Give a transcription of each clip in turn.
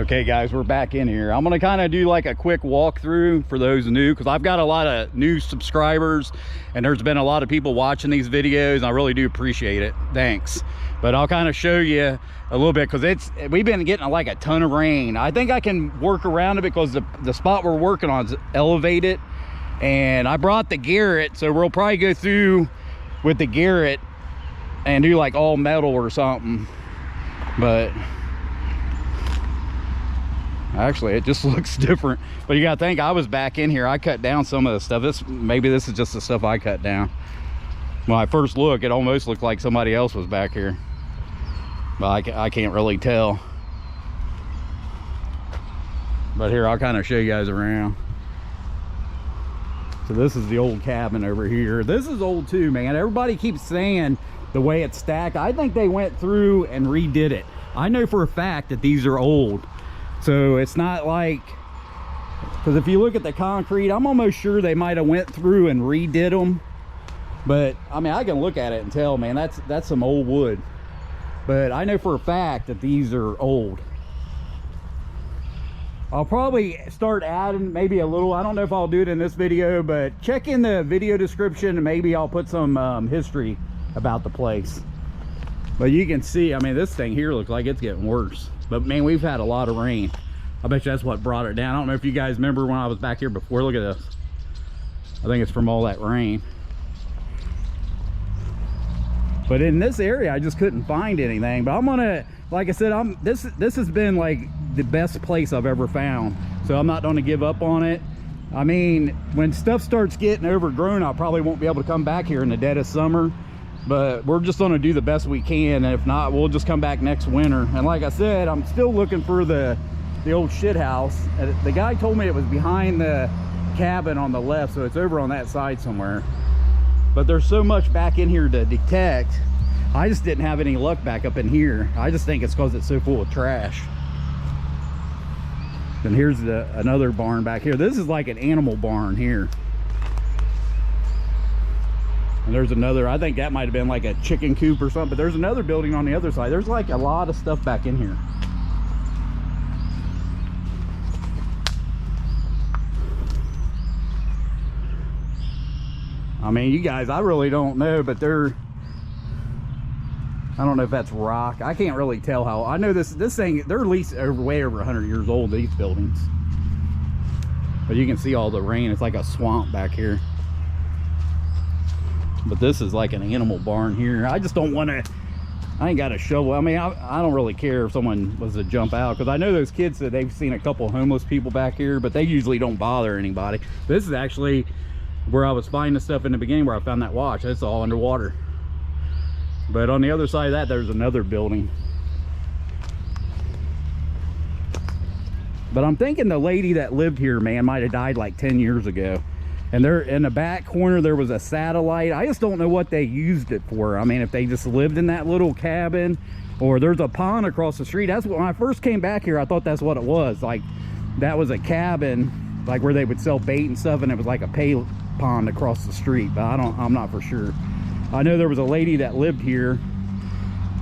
Okay guys, we're back in here. I'm gonna kind of do like a quick walkthrough for those new, because I've got a lot of new subscribers and there's been a lot of people watching these videos, and I really do appreciate it. Thanks. But I'll kind of show you a little bit, because we've been getting like a ton of rain. I think I can work around it because the spot we're working on is elevated, and I brought the garret, so we'll probably go through with the garret and do like all metal or something. But actually it just looks different. But you gotta think, I was back in here, I cut down some of the stuff. Maybe this is just the stuff I cut down. When I first look, it almost looked like somebody else was back here, but I can't really tell. But here, I'll kind of show you guys around. So this is the old cabin over here. This is old too, man. Everybody keeps saying the way it's stacked. I think they went through and redid it. I know for a fact that these are old. So it's not like, because if you look at the concrete, I'm almost sure they might have went through and redid them. But I mean, I can look at it and tell, man, that's some old wood. But I know for a fact that these are old. I'll probably start adding maybe a little, I don't know if I'll do it in this video, but check in the video description and maybe I'll put some history about the place. But you can see, I mean, this thing here looks like it's getting worse. But man, we've had a lot of rain. I bet you that's what brought it down. I don't know if you guys remember when I was back here before. Look at this. I think it's from all that rain. But in this area, I just couldn't find anything. But I'm gonna, like I said, this has been like the best place I've ever found. So I'm not gonna give up on it. I mean, when stuff starts getting overgrown, I probably won't be able to come back here in the dead of summer. But we're just gonna do the best we can, and if not, we'll just come back next winter. And like I said, I'm still looking for the old shit house. The guy told me it was behind the cabin on the left, so it's over on that side somewhere. But there's so much back in here to detect. I just didn't have any luck back up in here. I just think it's because it's so full of trash. And here's another barn back here. This is like an animal barn here. And there's another, I think that might have been like a chicken coop or something, but there's another building on the other side. There's like a lot of stuff back in here. I mean, you guys, I really don't know, but I don't know if that's rock. I can't really tell how. I know this thing, they're at least way over 100 years old, these buildings. But you can see all the rain. It's like a swamp back here. But this is like an animal barn here. I just don't want to, I ain't got a shovel. I mean, I don't really care if someone was to jump out, because I know those kids said they've seen a couple homeless people back here, but they usually don't bother anybody. This is actually where I was finding the stuff in the beginning, where I found that watch. It's all underwater. But on the other side of that, there's another building. But I'm thinking the lady that lived here, man, might have died like 10 years ago. And there in the back corner, there was a satellite. I just don't know what they used it for. I mean, if they just lived in that little cabin, or there's a pond across the street. That's when I first came back here, I thought that's what it was. Like, that was a cabin, like where they would sell bait and stuff, and it was like a pay pond across the street. But I'm not for sure. I know there was a lady that lived here,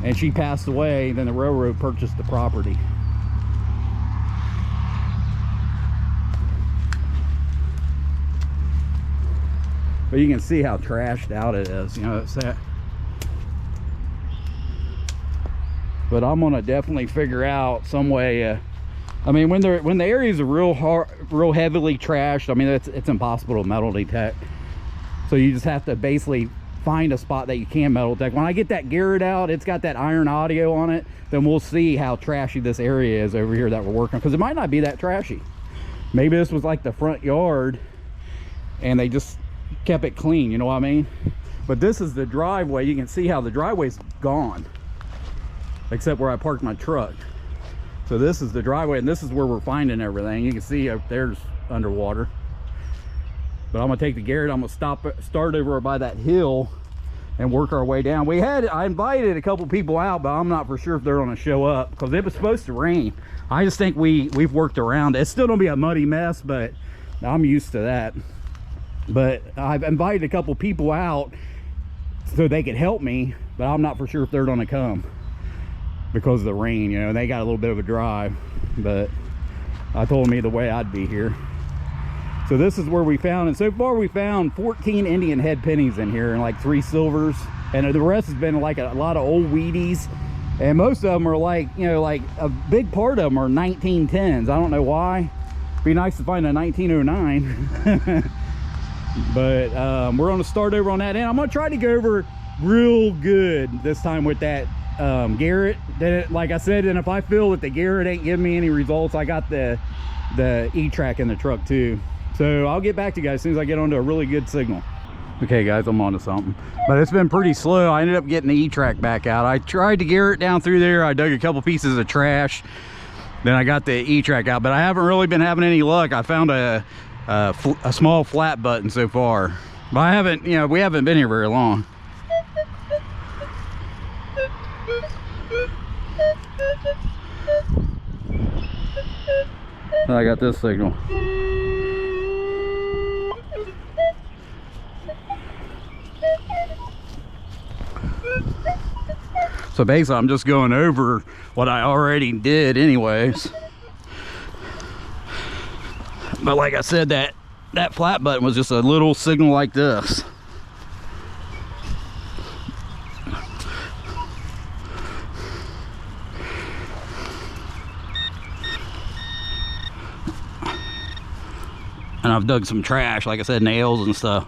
and she passed away. Then the railroad purchased the property. But you can see how trashed out it is, you know. It's that. But I'm gonna definitely figure out some way. I mean, when the areas are real heavily trashed, I mean, it's impossible to metal detect. So you just have to basically find a spot that you can metal detect. When I get that garret out, it's got that iron audio on it, then we'll see how trashy this area is over here that we're working on, because it might not be that trashy. Maybe this was like the front yard and they just kept it clean, you know what I mean? But this is the driveway. You can see how the driveway's gone, except where I parked my truck. So this is the driveway, and this is where we're finding everything. You can see up there's underwater. But I'm gonna take the garret, I'm gonna start over by that hill and work our way down. I invited a couple people out, but I'm not for sure if they're gonna show up, because it was supposed to rain. I just think we've worked around it. It's still gonna be a muddy mess, but I'm used to that. But I've invited a couple people out so they could help me, but I'm not for sure if they're gonna come because of the rain, you know. They got a little bit of a drive. but I told him either way I'd be here. So this is where we found, and so far we found 14 Indian head pennies in here and like 3 silvers, and the rest has been like a lot of old Wheaties, and most of them are like, you know, like a big part of them are 1910s. I don't know why. Be nice to find a 1909. But we're going to start over on that end. I'm going to try to go over real good this time with that Garrett. Like I said, and if I feel that the Garrett ain't giving me any results, I got the E-track in the truck too. So I'll get back to you guys as soon as I get onto a really good signal. Okay guys, I'm onto something, but it's been pretty slow. I ended up getting the E-track back out. I tried to Garrett down through there. I dug a couple pieces of trash, then I got the E-track out, but I haven't really been having any luck. I found a small flat button so far, but I haven't, you know, we haven't been here very long. I got this signal. So basically I'm just going over what I already did anyways. But like I said, that flat button was just a little signal like this. And I've dug some trash, like I said, nails and stuff.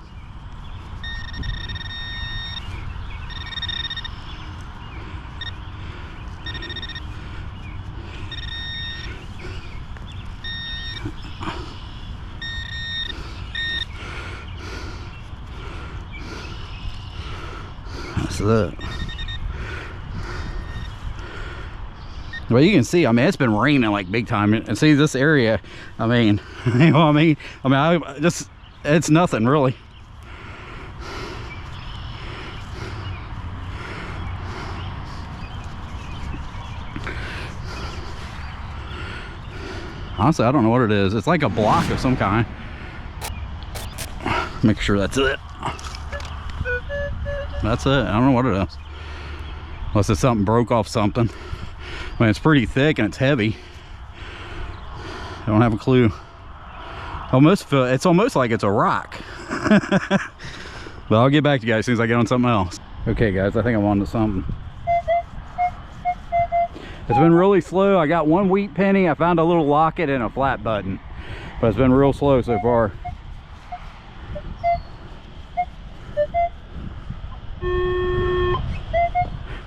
That's it. Well, you can see, I mean, it's been raining like big time, and see this area, I mean, you know what I mean, it's nothing really. Honestly, I don't know what it is. It's like a block of some kind. Make sure that's it. That's it. I don't know what it is. Unless it's something broke off something. I mean, it's pretty thick and it's heavy. I don't have a clue. It's almost like it's a rock. But I'll get back to you guys as soon as I get on something else. Okay guys, I think I'm on to something. It's been really slow. I got one wheat penny. I found a little locket and a flat button, but it's been real slow so far.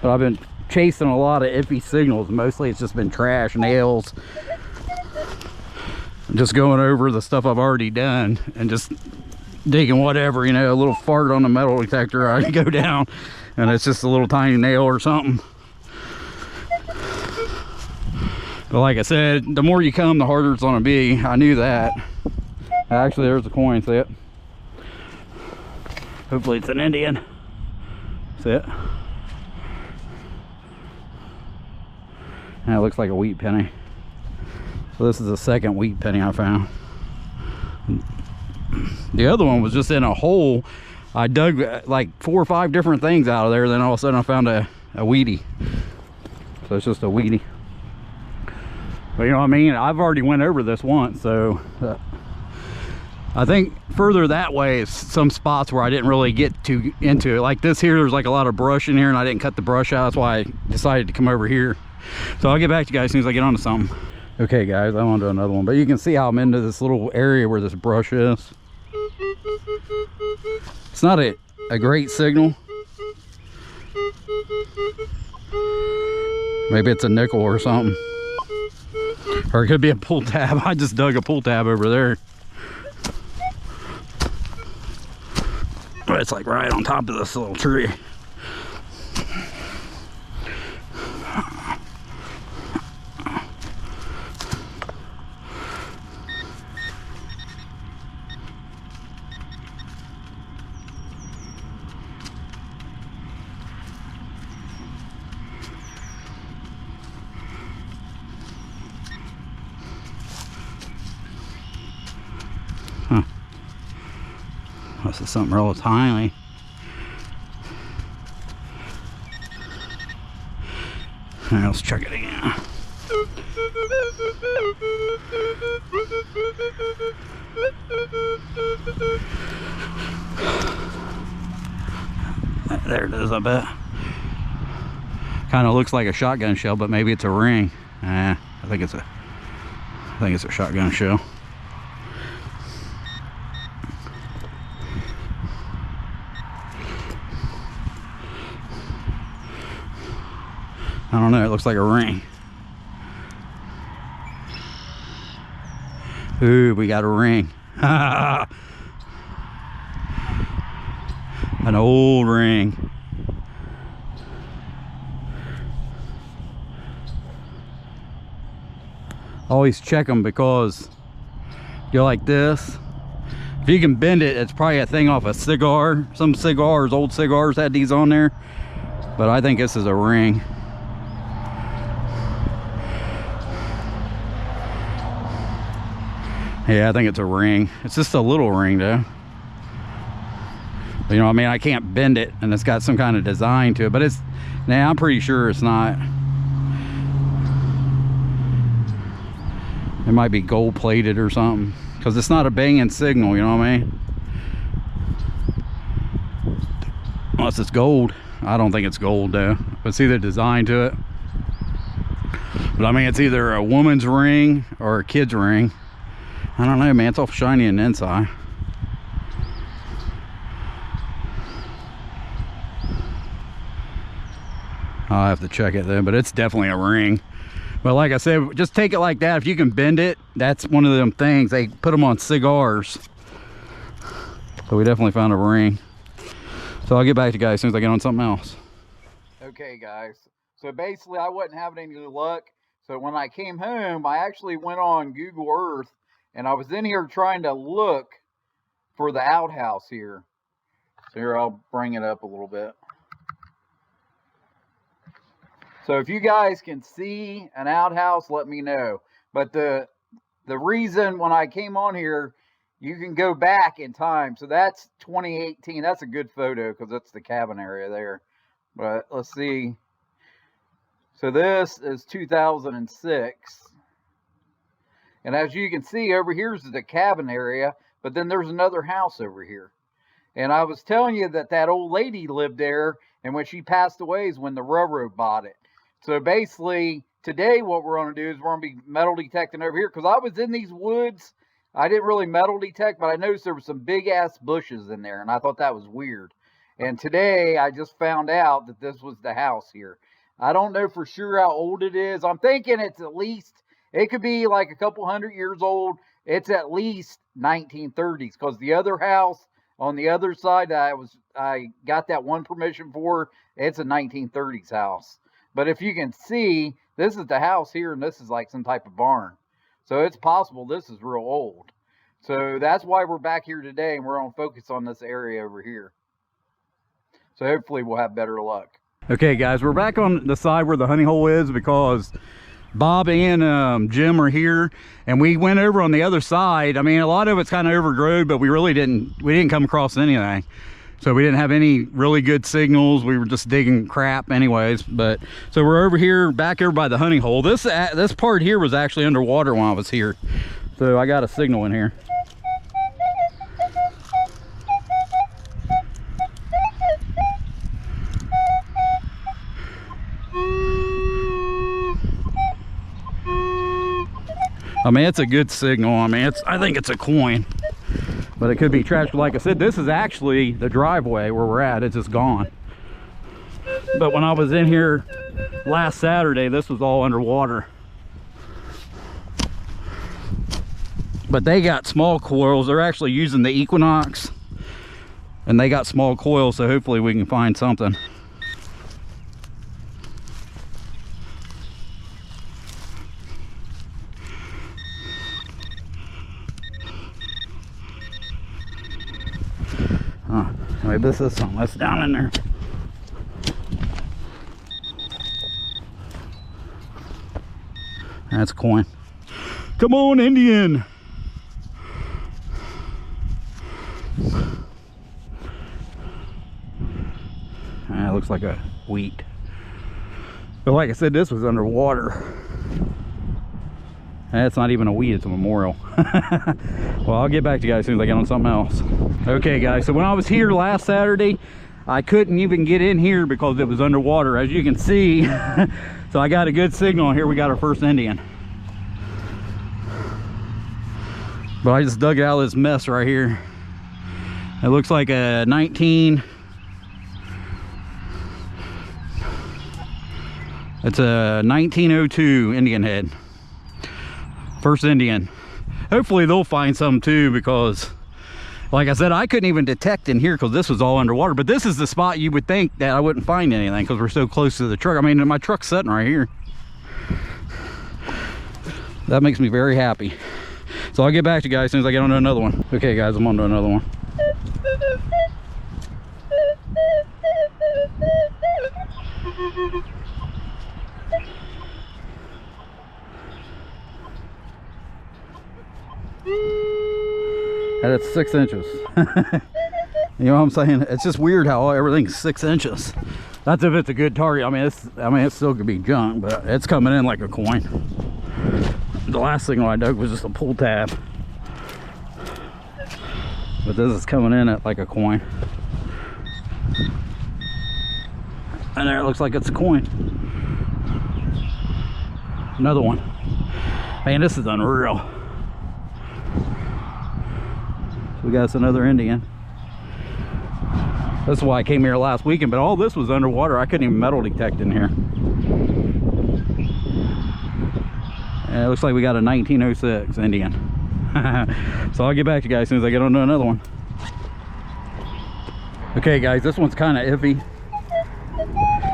But I've been chasing a lot of iffy signals. Mostly it's just been trash, nails. Just going over the stuff I've already done and just digging whatever, you know, a little fart on the metal detector. I go down and it's just a little tiny nail or something. But like I said, the more you come, the harder it's gonna be. I knew that. Actually, there's a coin, see it? Hopefully it's an Indian. See it? And it looks like a wheat penny. So this is the second wheat penny I found. The other one was just in a hole. I dug like 4 or 5 different things out of there, then all of a sudden I found a wheatie. So it's just a wheatie. But you know what I mean? I've already went over this once, so I think further that way is some spots where I didn't really get into it. Like this here, there's like a lot of brush in here and I didn't cut the brush out. That's why I decided to come over here. So I'll get back to you guys as soon as I get onto something. Okay guys, I'm onto another one, but you can see how I'm into this little area where this brush is. It's not a great signal. Maybe it's a nickel or something. Or it could be a pull tab. I just dug a pull tab over there. But it's like right on top of this little tree. Huh. This is something real tiny. All right, let's check it again. There it is, I bet. Kind of looks like a shotgun shell, but maybe it's a ring. I think it's a shotgun shell. I don't know, it looks like a ring. Ooh, we got a ring. An old ring. Always check them because you're like this. If you can bend it, it's probably a thing off a cigar. Some cigars, old cigars had these on there. But I think this is a ring. Yeah, I think it's a ring. It's just a little ring though. You know, I mean, I can't bend it, and it's got some kind of design to it, but it's, nah, I'm pretty sure it's not. It might be gold plated or something, because it's not a banging signal, you know what I mean? Unless it's gold. I don't think it's gold though, but see the design to it. But I mean, it's either a woman's ring or a kid's ring. I don't know, man, it's all shiny on the inside. I'll have to check it then, but it's definitely a ring. But like I said, just take it like that. If you can bend it, that's one of them things. They put them on cigars. So we definitely found a ring. So I'll get back to you guys as soon as I get on something else. Okay, guys. So basically, I wasn't having any luck. So when I came home, I actually went on Google Earth, and I was in here trying to look for the outhouse here. So here, I'll bring it up a little bit. So if you guys can see an outhouse, let me know. But the reason when I came on here, you can go back in time. So that's 2018. That's a good photo because that's the cabin area there. But let's see. So this is 2006. And as you can see, over here is the cabin area. But then there's another house over here. And I was telling you that that old lady lived there. And when she passed away is when the railroad bought it. So basically, today what we're going to do is we're going to be metal detecting over here. Because I was in these woods. I didn't really metal detect, but I noticed there were some big-ass bushes in there. And I thought that was weird. And today, I just found out that this was the house here. I don't know for sure how old it is. I'm thinking it's at least, it could be like a couple hundred years old. It's at least 1930s. Because the other house on the other side that I got that one permission for, it's a 1930s house. But if you can see, this is the house here, and this is like some type of barn. So it's possible this is real old. So that's why we're back here today, and we're going to focus on this area over here. So hopefully we'll have better luck. Okay, guys, we're back on the side where the honey hole is because Bob and Jim are here, and we went over on the other side. I mean, a lot of it's kind of overgrown, but we didn't come across anything. So we didn't have any really good signals. We were just digging crap anyways. But so we're over here, back over by the honey hole. This part here was actually underwater when I was here. So I got a signal in here. I mean, it's a good signal. I mean, I think it's a coin. But it could be trash. Like I said, this is actually the driveway where we're at. It's just gone. But when I was in here last Saturday, this was all underwater. But they got small coils. They're actually using the Equinox. And they got small coils, so hopefully we can find something. Maybe this is something that's down in there. That's a coin. Come on, Indian. It looks like a wheat. But like I said, this was underwater. That's not even a weed, it's a memorial. Well, I'll get back to you guys as soon as I get on something else. Okay guys, so when I was here last Saturday, I couldn't even get in here because it was underwater, as you can see. So I got a good signal. Here we got our first Indian. But I just dug it out of this mess right here. It looks like a 19... It's a 1902 Indian head. First Indian. Hopefully they'll find some too, because like I said, I couldn't even detect in here because this was all underwater. But this is the spot you would think that I wouldn't find anything because we're so close to the truck. I mean, my truck's sitting right here. That makes me very happy. So I'll get back to you guys as soon as I get onto another one. Okay guys, I'm onto another one. And it's 6 inches. You know what I'm saying? It's just weird how everything's 6 inches. That's if it's a good target. I mean, it still could be junk, but it's coming in like a coin. The last signal I dug was just a pull tab, but this is coming in at like a coin. And there, it looks like it's a coin. Another one. Man, this is unreal. We got us another Indian. That's why I came here last weekend, but all this was underwater. I couldn't even metal detect in here. And it looks like we got a 1906 Indian. So I'll get back to you guys as soon as I get onto another one. Okay guys, this one's kind of iffy,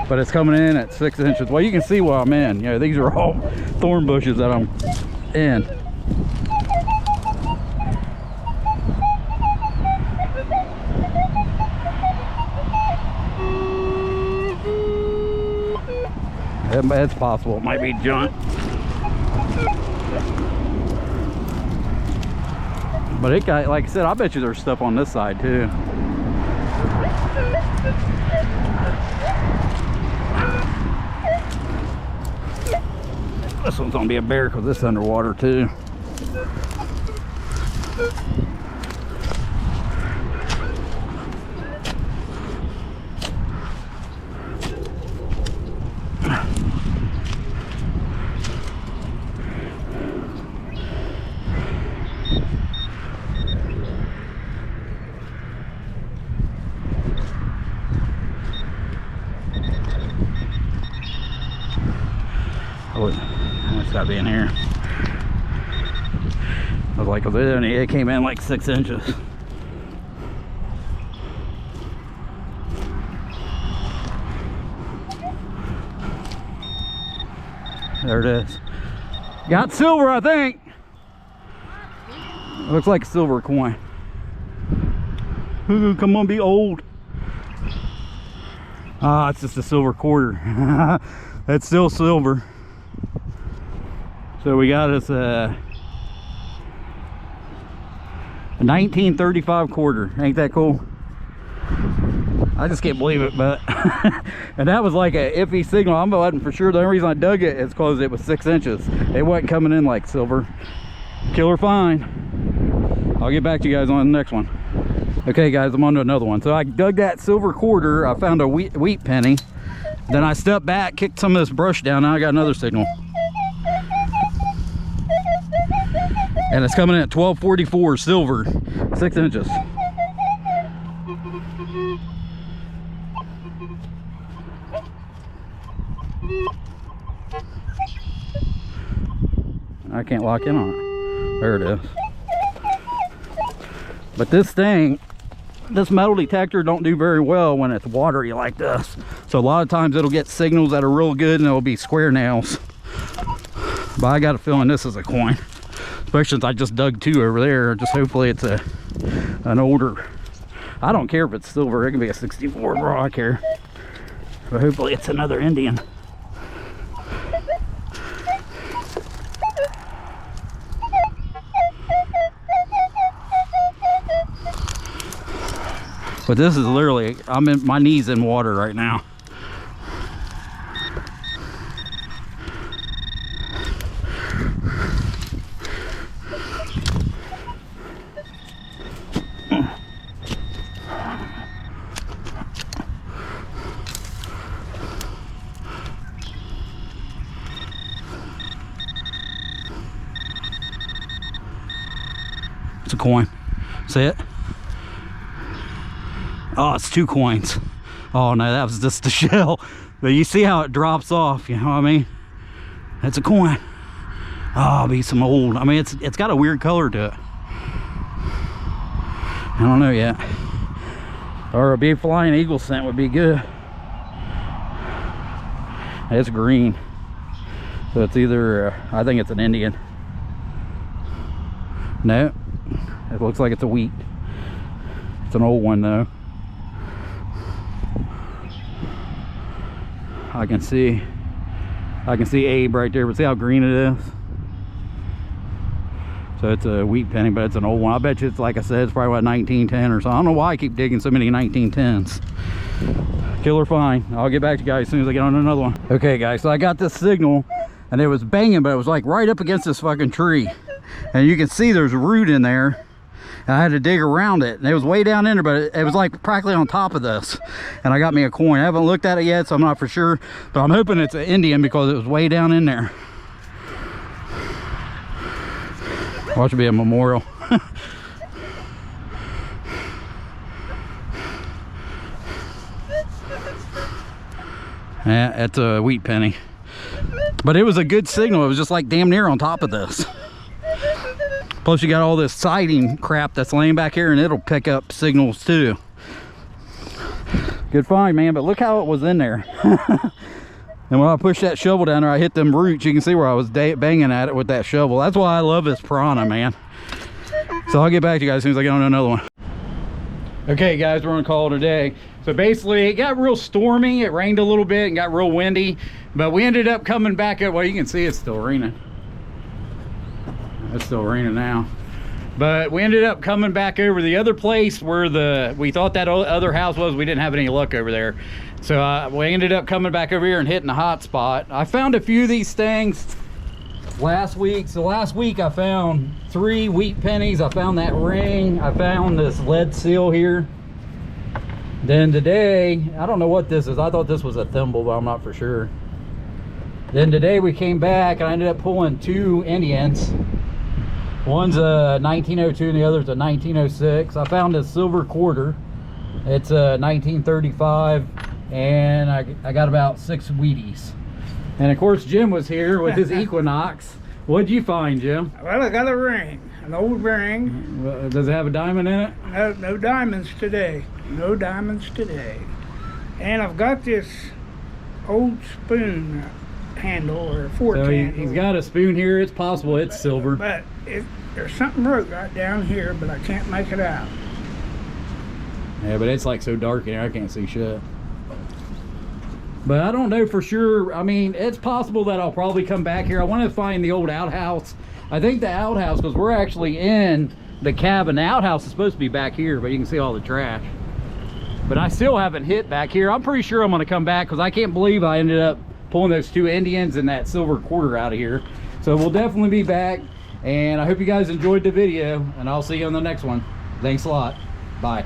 but it's coming in at 6 inches. Well, you can see where I'm in. You know, these are all thorn bushes that I'm in. It's possible it might be junk, but it got, like I said, I bet you there's stuff on this side too. This one's gonna be a bear because this is underwater too. It's gotta be in here. I was like, it came in like 6 inches. There it is. Got silver, I think. It looks like a silver coin. Ooh, come on, be old. Ah, it's just a silver quarter. That's still silver. So we got us a 1935 quarter. Ain't that cool? I just can't believe it, but and that was like a iffy signal. I'm letting for sure. The only reason I dug it is because it was 6 inches. It wasn't coming in like silver. Killer fine. I'll get back to you guys on the next one. Okay guys, I'm on to another one. So I dug that silver quarter. I found a wheat penny. Then I stepped back, kicked some of this brush down. Now I got another signal. And it's coming in at 1244 silver, 6 inches. I can't lock in on it. There it is. But this thing, this metal detector don't do very well when it's watery like this. So a lot of times it'll get signals that are real good and it'll be square nails. But I got a feeling this is a coin. Especially since I just dug two over there. Just hopefully it's an older. I don't care if it's silver. It can be a 64, bro. I care. But hopefully it's another Indian. But this is literally, I'm in my knees in water right now. It's a coin. See it? Oh, it's 2 coins. Oh no, that was just the shell. But you see how it drops off, you know what I mean? It's a coin. Oh, it'll be some old. I mean, it's got a weird color to it. I don't know yet. Or a big flying eagle scent would be good. It's green. So it's either, I think it's an Indian. No, it looks like it's a wheat. It's an old one though. I can see Abe right there, but see how green it is? So it's a wheat penny, but it's an old one. I bet you it's, like I said, it's probably what, 1910 or so. I don't know why I keep digging so many 1910s. Killer fine. I'll get back to you guys as soon as I get on another one. Okay guys, so I got this signal and it was banging, but it was like right up against this fucking tree. And you can see there's a root in there. I had to dig around it, and it was way down in there, but it was like practically on top of this. And I got me a coin. I haven't looked at it yet, so I'm not for sure, but I'm hoping it's an Indian because it was way down in there. Watch it be a memorial. Yeah, it's a wheat penny, but it was a good signal. It was just like damn near on top of this. Plus you got all this siding crap that's laying back here, and it'll pick up signals too. Good find, man, but look how it was in there. And when I pushed that shovel down there, I hit them roots. You can see where I was banging at it with that shovel. That's why I love this piranha, man. So I'll get back to you guys as soon as I get on another one. Okay guys, we're gonna call it a day. So basically it got real stormy. It rained a little bit and got real windy, but we ended up coming back up. Well, you can see it's still raining. It's still raining now, but we ended up coming back over the other place where we thought that other house was. We didn't have any luck over there, so we ended up coming back over here and hitting a hot spot. I found a few of these things last week. So last week I found 3 wheat pennies. I found that ring. I found this lead seal here. Then today, I don't know what this is. I thought this was a thimble, but I'm not for sure. Then today we came back and I ended up pulling 2 Indians. One's a 1902 and the other's a 1906. I found a silver quarter. It's a 1935, and I got about 6 Wheaties. And of course Jim was here with his Equinox. What'd you find, Jim? Well, I got a ring, an old ring. Does it have a diamond in it? No, no diamonds today. No diamonds today. And I've got this old spoon handle or fork handle. He's got a spoon here. It's possible it's silver. But there's something wrote right down here, but I can't make it out. Yeah, but it's like so dark in here, I can't see shit. But I don't know for sure. I mean, it's possible that I'll probably come back here. I want to find the old outhouse. I think the outhouse, because we're actually in the cabin. The outhouse is supposed to be back here, but you can see all the trash. But I still haven't hit back here. I'm pretty sure I'm going to come back because I can't believe I ended up pulling those 2 Indians and that silver quarter out of here. So we'll definitely be back. And I hope you guys enjoyed the video, and I'll see you on the next one. Thanks a lot. Bye.